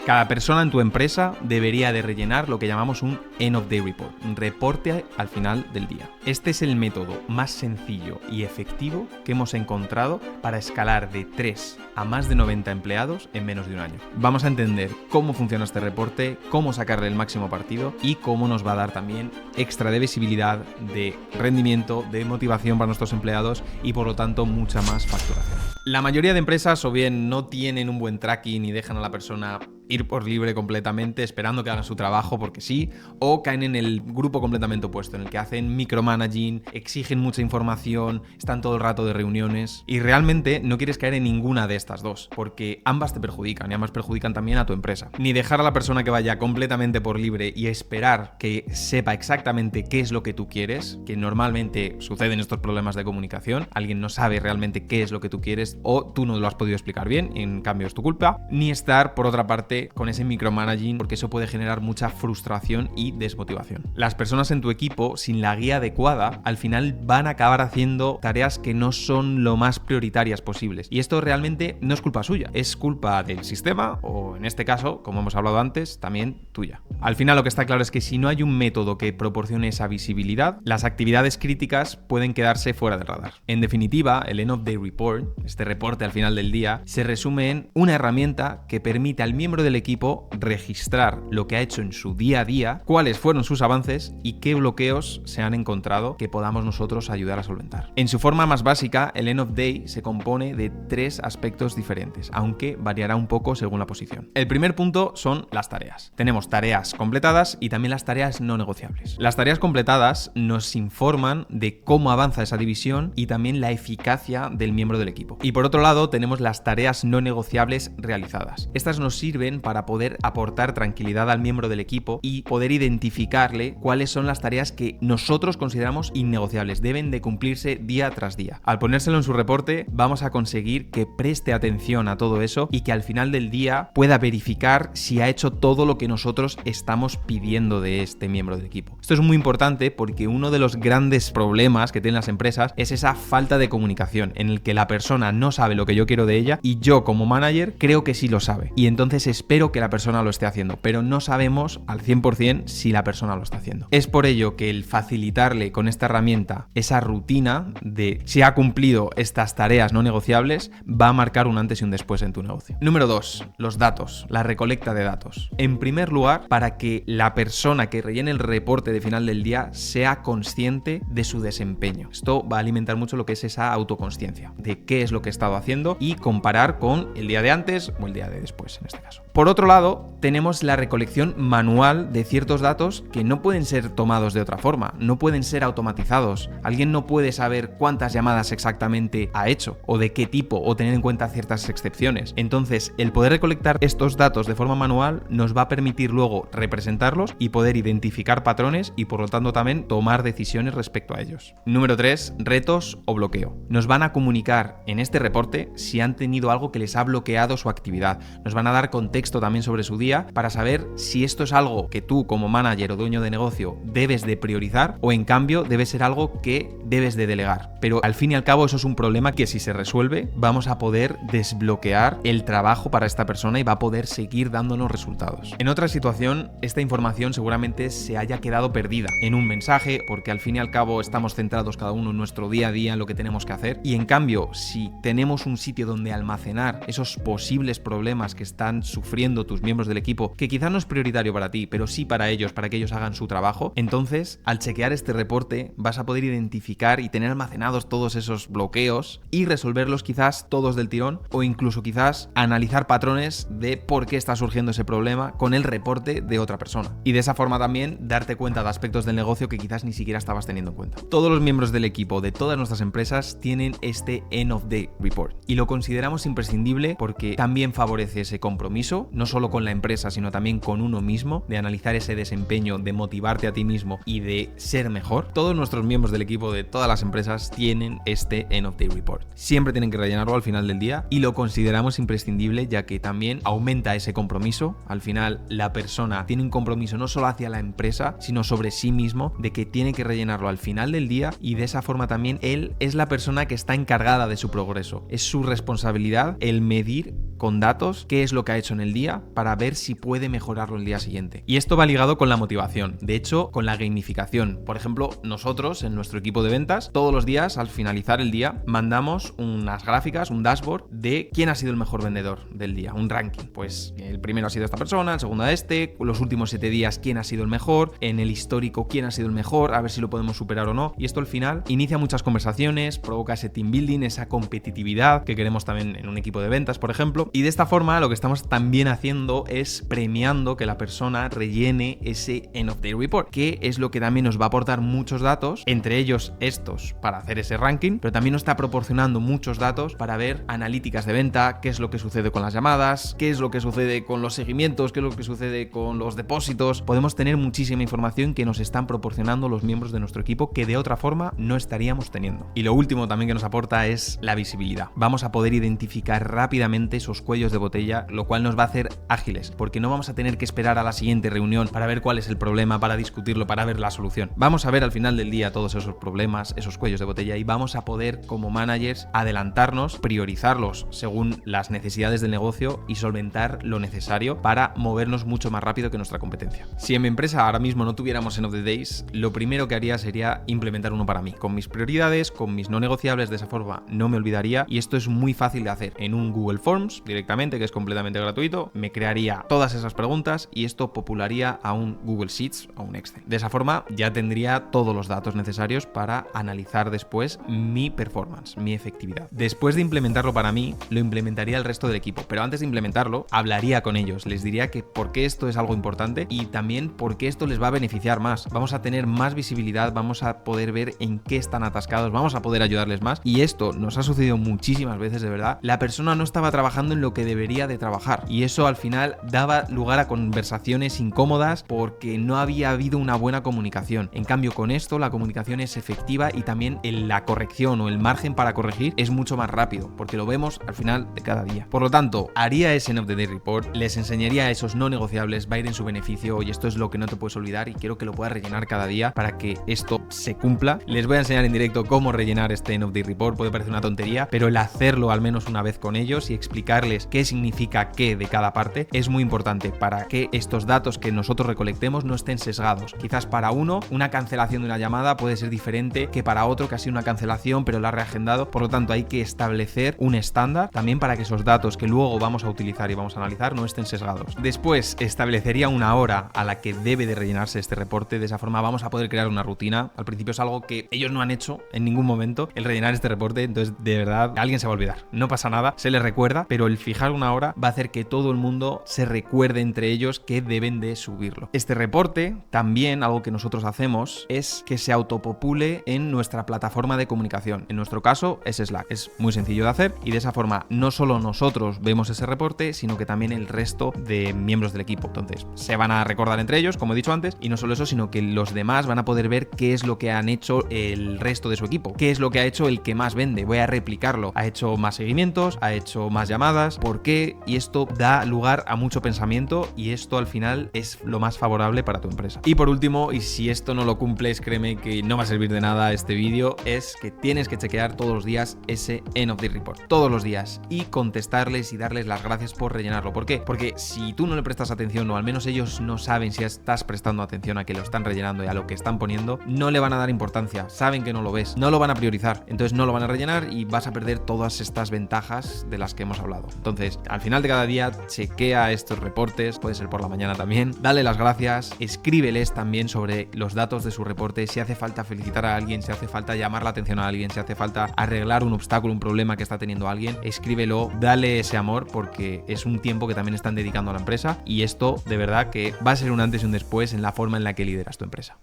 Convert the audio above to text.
Cada persona en tu empresa debería de rellenar lo que llamamos un End of Day Report, un reporte al final del día. Este es el método más sencillo y efectivo que hemos encontrado para escalar de 3 a más de 90 empleados en menos de un año. Vamos a entender cómo funciona este reporte, cómo sacarle el máximo partido y cómo nos va a dar también extra de visibilidad, de rendimiento, de motivación para nuestros empleados y por lo tanto mucha más facturación. La mayoría de empresas o bien no tienen un buen tracking y dejan a la persona ir por libre completamente esperando que hagan su trabajo porque sí, o caen en el grupo completamente opuesto, en el que hacen micromanaging, exigen mucha información, están todo el rato de reuniones y realmente no quieres caer en ninguna de estas dos, porque ambas te perjudican y ambas perjudican también a tu empresa. Ni dejar a la persona que vaya completamente por libre y esperar que sepa exactamente qué es lo que tú quieres, que normalmente suceden estos problemas de comunicación, alguien no sabe realmente qué es lo que tú quieres o tú no lo has podido explicar bien, y en cambio es tu culpa, ni estar por otra parte con ese micromanaging, porque eso puede generar mucha frustración y desmotivación. Las personas en tu equipo sin la guía adecuada al final van a acabar haciendo tareas que no son lo más prioritarias posibles y esto realmente no es culpa suya, es culpa del sistema o en este caso, como hemos hablado antes, también tuya. Al final lo que está claro es que si no hay un método que proporcione esa visibilidad, las actividades críticas pueden quedarse fuera del radar. En definitiva, el End of Day Report, este reporte al final del día, se resume en una herramienta que permite al miembro del equipo registrar lo que ha hecho en su día a día, cuáles fueron sus avances y qué bloqueos se han encontrado que podamos nosotros ayudar a solventar. En su forma más básica, el End of Day se compone de 3 aspectos diferentes, aunque variará un poco según la posición. El primer punto son las tareas. Tenemos tareas completadas y también las tareas no negociables. Las tareas completadas nos informan de cómo avanza esa división y también la eficacia del miembro del equipo. Y por otro lado, tenemos las tareas no negociables realizadas. Estas nos sirven para poder aportar tranquilidad al miembro del equipo y poder identificarle cuáles son las tareas que nosotros consideramos innegociables, deben de cumplirse día tras día. Al ponérselo en su reporte, vamos a conseguir que preste atención a todo eso y que al final del día pueda verificar si ha hecho todo lo que nosotros estamos pidiendo de este miembro del equipo. Esto es muy importante porque uno de los grandes problemas que tienen las empresas es esa falta de comunicación, en el que la persona no sabe lo que yo quiero de ella y yo como manager creo que sí lo sabe. Y entonces espero que la persona lo esté haciendo, pero no sabemos al 100% si la persona lo está haciendo. Es por ello que el facilitarle con esta herramienta esa rutina de si ha cumplido estas tareas no negociables va a marcar un antes y un después en tu negocio. Número 2, los datos, la recolecta de datos. En primer lugar, para que la persona que rellene el reporte de final del día sea consciente de su desempeño. Esto va a alimentar mucho lo que es esa autoconsciencia, de qué es lo que he estado haciendo y comparar con el día de antes o el día de después en este caso. Por otro lado, tenemos la recolección manual de ciertos datos que no pueden ser tomados de otra forma, no pueden ser automatizados. Alguien no puede saber cuántas llamadas exactamente ha hecho o de qué tipo o tener en cuenta ciertas excepciones. Entonces, el poder recolectar estos datos de forma manual nos va a permitir luego representarlos y poder identificar patrones y por lo tanto también tomar decisiones respecto a ellos. Número 3, retos o bloqueo. Nos van a comunicar en este reporte si han tenido algo que les ha bloqueado su actividad. Nos van a dar contexto también sobre su día para saber si esto es algo que tú como manager o dueño de negocio debes de priorizar o en cambio debe ser algo que debes de delegar. Pero al fin y al cabo eso es un problema que si se resuelve vamos a poder desbloquear el trabajo para esta persona y va a poder seguir dándonos resultados. En otra situación, esta información seguramente se haya quedado perdida en un mensaje porque al fin y al cabo estamos centrados cada uno en nuestro día a día en lo que tenemos que hacer y en cambio si tenemos un sitio donde almacenar esos posibles problemas que están sufriendo tus miembros del equipo, que quizás no es prioritario para ti, pero sí para ellos, para que ellos hagan su trabajo, entonces al chequear este reporte vas a poder identificar y tener almacenados todos esos bloqueos y resolverlos quizás todos del tirón o incluso quizás analizar patrones de por qué está surgiendo ese problema con el reporte de otra persona y de esa forma también darte cuenta de aspectos del negocio que quizás ni siquiera estabas teniendo en cuenta. Todos los miembros del equipo de todas nuestras empresas tienen este End of Day Report y lo consideramos imprescindible porque también favorece ese compromiso, no solo con la empresa, sino también con uno mismo, de analizar ese desempeño, de motivarte a ti mismo y de ser mejor. Todos nuestros miembros del equipo de todas las empresas tienen este End of Day Report. Siempre tienen que rellenarlo al final del día y lo consideramos imprescindible ya que también aumenta ese compromiso. Al final la persona tiene un compromiso no solo hacia la empresa, sino sobre sí mismo, de que tiene que rellenarlo al final del día y de esa forma también él es la persona que está encargada de su progreso. Es su responsabilidad el medir con datos qué es lo que ha hecho en el día para ver si puede mejorarlo el día siguiente. Y esto va ligado con la motivación, de hecho con la gamificación. Por ejemplo, nosotros en nuestro equipo de ventas todos los días al finalizar el día mandamos unas gráficas, un dashboard de quién ha sido el mejor vendedor del día, un ranking. Pues el primero ha sido esta persona, el segundo a este, los últimos 7 días quién ha sido el mejor, en el histórico quién ha sido el mejor, a ver si lo podemos superar o no. Y esto al final inicia muchas conversaciones, provoca ese team building, esa competitividad que queremos también en un equipo de ventas, por ejemplo. Y de esta forma lo que estamos también haciendo es premiando que la persona rellene ese end of day report, que es lo que también nos va a aportar muchos datos, entre ellos estos para hacer ese ranking, pero también nos está proporcionando muchos datos para ver analíticas de venta, qué es lo que sucede con las llamadas, qué es lo que sucede con los seguimientos, qué es lo que sucede con los depósitos. Podemos tener muchísima información que nos están proporcionando los miembros de nuestro equipo que de otra forma no estaríamos teniendo. Y lo último también que nos aporta es la visibilidad. Vamos a poder identificar rápidamente esos cuellos de botella, lo cual nos va a hacer ágiles, porque no vamos a tener que esperar a la siguiente reunión para ver cuál es el problema, para discutirlo, para ver la solución. Vamos a ver al final del día todos esos problemas, esos cuellos de botella, y vamos a poder como managers adelantarnos, priorizarlos según las necesidades del negocio y solventar lo necesario para movernos mucho más rápido que nuestra competencia. Si en mi empresa ahora mismo no tuviéramos End of the Days, lo primero que haría sería implementar uno para mí, con mis prioridades, con mis no negociables. De esa forma no me olvidaría, y esto es muy fácil de hacer en un Google Forms directamente, que es completamente gratuito. Me crearía todas esas preguntas y esto popularía a un Google Sheets o un Excel. De esa forma ya tendría todos los datos necesarios para analizar después mi performance, mi efectividad. Después de implementarlo para mí, lo implementaría el resto del equipo, pero antes de implementarlo hablaría con ellos, les diría que por qué esto es algo importante y también por qué esto les va a beneficiar más. Vamos a tener más visibilidad, vamos a poder ver en qué están atascados, vamos a poder ayudarles más, y esto nos ha sucedido muchísimas veces, de verdad. La persona no estaba trabajando en lo que debería de trabajar y eso al final daba lugar a conversaciones incómodas porque no había habido una buena comunicación. En cambio, con esto la comunicación es efectiva y también la corrección o el margen para corregir es mucho más rápido porque lo vemos al final de cada día. Por lo tanto, haría ese End of the Day Report, les enseñaría esos no negociables, va a ir en su beneficio y esto es lo que no te puedes olvidar y quiero que lo puedas rellenar cada día para que esto se cumpla. Les voy a enseñar en directo cómo rellenar este End of Day Report. Puede parecer una tontería, pero el hacerlo al menos una vez con ellos y explicarles qué significa qué de cada parte es muy importante para que estos datos que nosotros recolectemos no estén sesgados. Quizás para uno una cancelación de una llamada puede ser diferente que para otro que ha sido una cancelación pero la ha reagendado. Por lo tanto, hay que establecer un estándar también para que esos datos que luego vamos a utilizar y vamos a analizar no estén sesgados. Después establecería una hora a la que debe de rellenarse este reporte. De esa forma vamos a poder crear una rutina. Al principio es algo que ellos no han hecho en ningún momento, el rellenar este reporte, entonces de verdad alguien se va a olvidar. No pasa nada, se les recuerda, pero el fijar una hora va a hacer que todo el mundo se recuerde entre ellos que deben de subirlo. Este reporte también, algo que nosotros hacemos es que se autopopule en nuestra plataforma de comunicación. En nuestro caso es Slack. Es muy sencillo de hacer y de esa forma no solo nosotros vemos ese reporte, sino que también el resto de miembros del equipo. Entonces se van a recordar entre ellos, como he dicho antes, y no solo eso, sino que los demás van a poder ver qué es lo que han hecho el resto de su equipo, qué es lo que ha hecho el que más vende. Voy a replicarlo. Ha hecho más seguimientos, ha hecho más llamadas, ¿por qué? Y esto da lugar a mucho pensamiento y esto al final es lo más favorable para tu empresa. Y por último, y si esto no lo cumples, créeme que no va a servir de nada este vídeo, es que tienes que chequear todos los días ese End of Day Report, todos los días, y contestarles y darles las gracias por rellenarlo. ¿Por qué? Porque si tú no le prestas atención, o al menos ellos no saben si estás prestando atención a que lo están rellenando y a lo que están poniendo, no le van a dar importancia, saben que no lo ves, no lo van a priorizar, entonces no lo van a rellenar y vas a perder todas estas ventajas de las que hemos hablado. Entonces, al final de cada día, chequea estos reportes, puede ser por la mañana también, dale las gracias, escríbeles también sobre los datos de su reporte, si hace falta felicitar a alguien, si hace falta llamar la atención a alguien, si hace falta arreglar un obstáculo, un problema que está teniendo alguien, escríbelo, dale ese amor porque es un tiempo que también están dedicando a la empresa y esto de verdad que va a ser un antes y un después en la forma en la que lideras tu empresa.